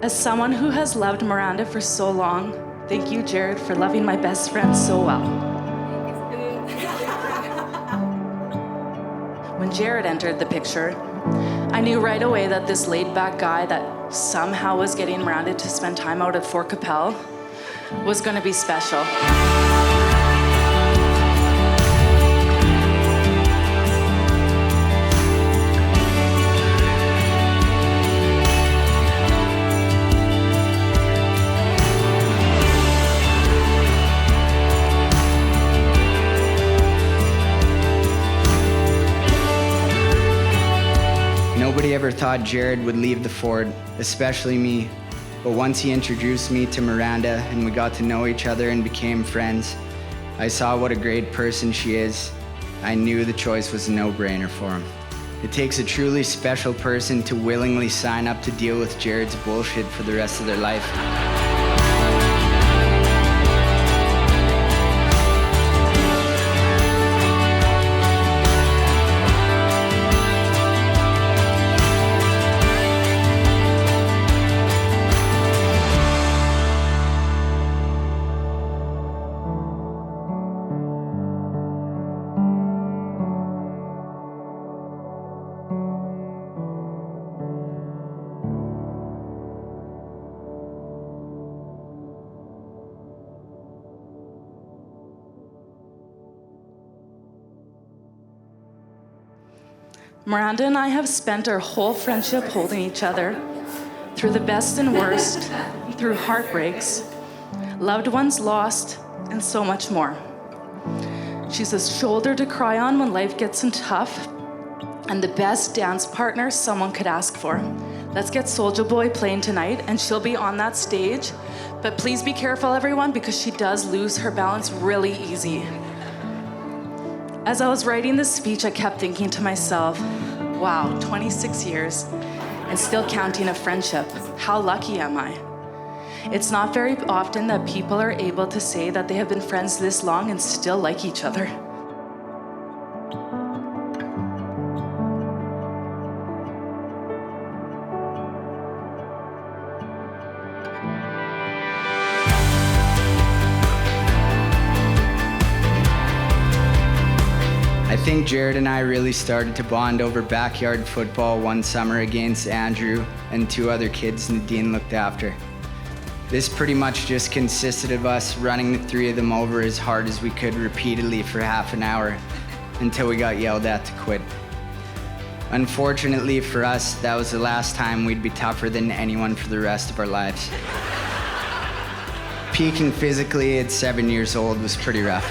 As someone who has loved Miranda for so long, thank you, Jarrod, for loving my best friend so well. When Jarrod entered the picture, I knew right away that this laid-back guy that somehow was getting Miranda to spend time out at Fort Capel was going to be special. Nobody ever thought Jarrod would leave the fort, especially me. But once he introduced me to Miranda and we got to know each other and became friends, I saw what a great person she is. I knew the choice was a no-brainer for him. It takes a truly special person to willingly sign up to deal with Jarrod's bullshit for the rest of their life. Miranda and I have spent our whole friendship holding each other through the best and worst, through heartbreaks, loved ones lost, and so much more. She's a shoulder to cry on when life gets tough, and the best dance partner someone could ask for. Let's get Soulja Boy playing tonight, and she'll be on that stage. But please be careful, everyone, because she does lose her balance really easy. As I was writing this speech, I kept thinking to myself, wow, 26 years and still counting a friendship. How lucky am I? It's not very often that people are able to say that they have been friends this long and still like each other. I think Jarrod and I really started to bond over backyard football one summer against Andrew and two other kids Nadine looked after. This pretty much just consisted of us running the three of them over as hard as we could repeatedly for half an hour until we got yelled at to quit. Unfortunately for us, that was the last time we'd be tougher than anyone for the rest of our lives. Peaking physically at 7 years old was pretty rough.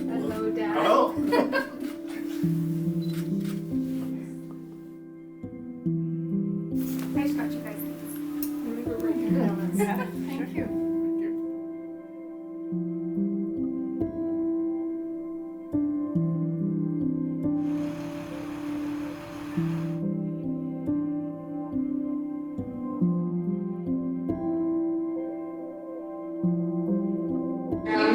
Hello, Dad. Hello. Nice got you guys. Yeah, thank you.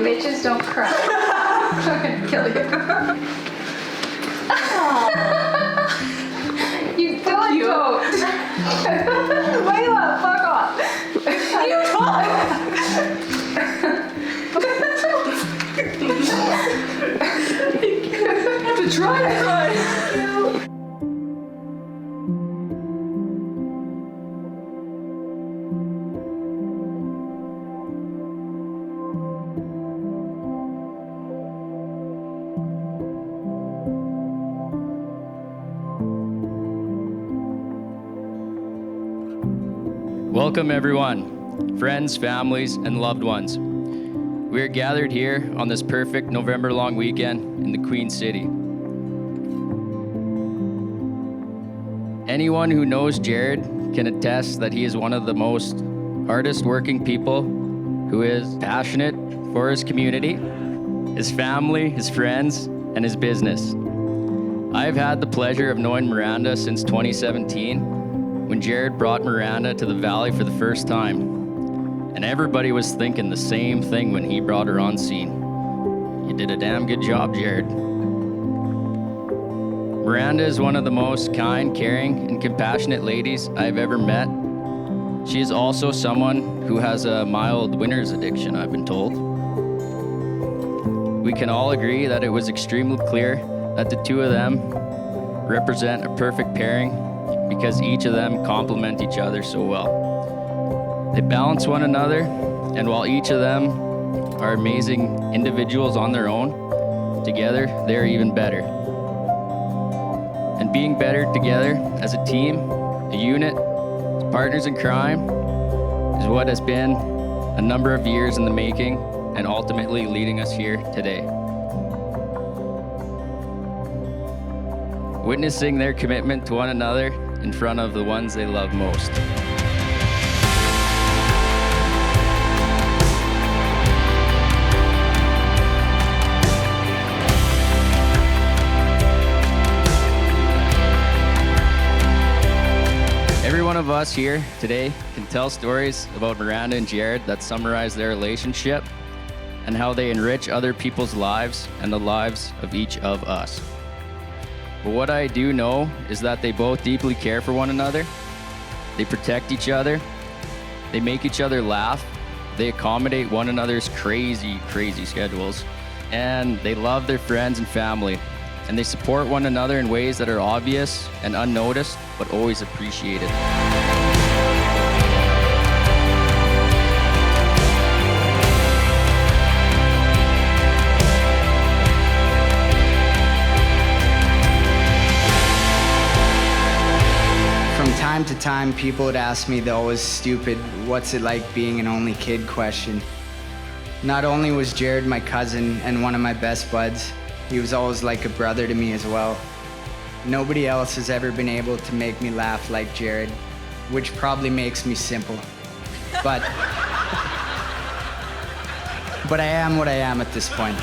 Bitches don't cry. I'm gonna kill you. You don't. Layla, fuck off. You have to try. Welcome everyone, friends, families, and loved ones. We are gathered here on this perfect November long weekend in the Queen City. Anyone who knows Jarrod can attest that he is one of the most hardest working people who is passionate for his community, his family, his friends, and his business. I've had the pleasure of knowing Miranda since 2017 when Jarrod brought Miranda to the Valley for the first time. And everybody was thinking the same thing when he brought her on scene. You did a damn good job, Jarrod. Miranda is one of the most kind, caring, and compassionate ladies I've ever met. She is also someone who has a mild winner's addiction, I've been told. We can all agree that it was extremely clear that the two of them represent a perfect pairing because each of them complement each other so well. They balance one another, and while each of them are amazing individuals on their own, together they're even better. And being better together as a team, a unit, partners in crime, is what has been a number of years in the making and ultimately leading us here today. Witnessing their commitment to one another in front of the ones they love most. Every one of us here today can tell stories about Miranda and Jarrod that summarize their relationship and how they enrich other people's lives and the lives of each of us. But what I do know is that they both deeply care for one another. They protect each other. They make each other laugh. They accommodate one another's crazy, crazy schedules. And they love their friends and family. And they support one another in ways that are obvious and unnoticed, but always appreciated. From time to time, people would ask me the always stupid, what's it like being an only kid question. Not only was Jarrod my cousin and one of my best buds, he was always like a brother to me as well. Nobody else has ever been able to make me laugh like Jarrod, which probably makes me simple. But I am what I am at this point.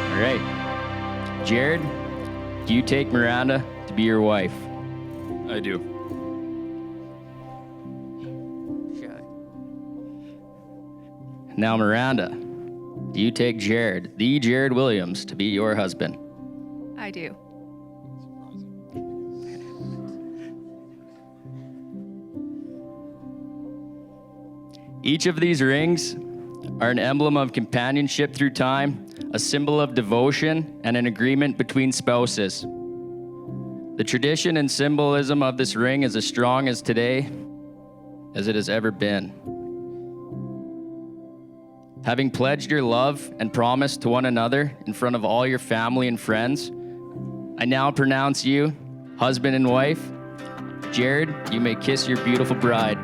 All right, Jarrod, do you take Miranda to be your wife? I do. Now, Miranda, do you take Jarrod, the Jarrod Williams, to be your husband? I do. Each of these rings are an emblem of companionship through time, a symbol of devotion, and an agreement between spouses. The tradition and symbolism of this ring is as strong as today as it has ever been. Having pledged your love and promise to one another in front of all your family and friends, I now pronounce you husband and wife. Jarrod, you may kiss your beautiful bride.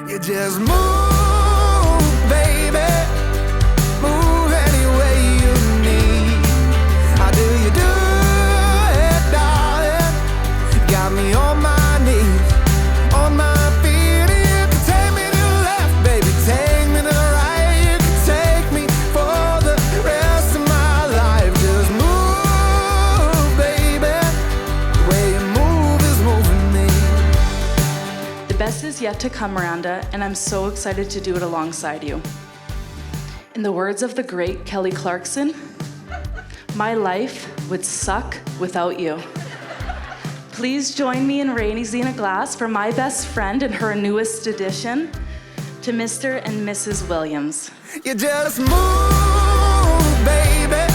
You just move, baby. Move any way you need. How do you do it, darling? Got me on my knees, on my feet. You can take me to the left, baby. Take me to the right. You can take me for the rest of my life. Just move, baby. The way you move is moving me. The best is yet to come, Miranda, and I'm so excited to do it alongside you. In the words of the great Kelly Clarkson, my life would suck without you. Please join me in raising a glass for my best friend and her newest addition, to Mr. and Mrs. Williams. You just move, baby.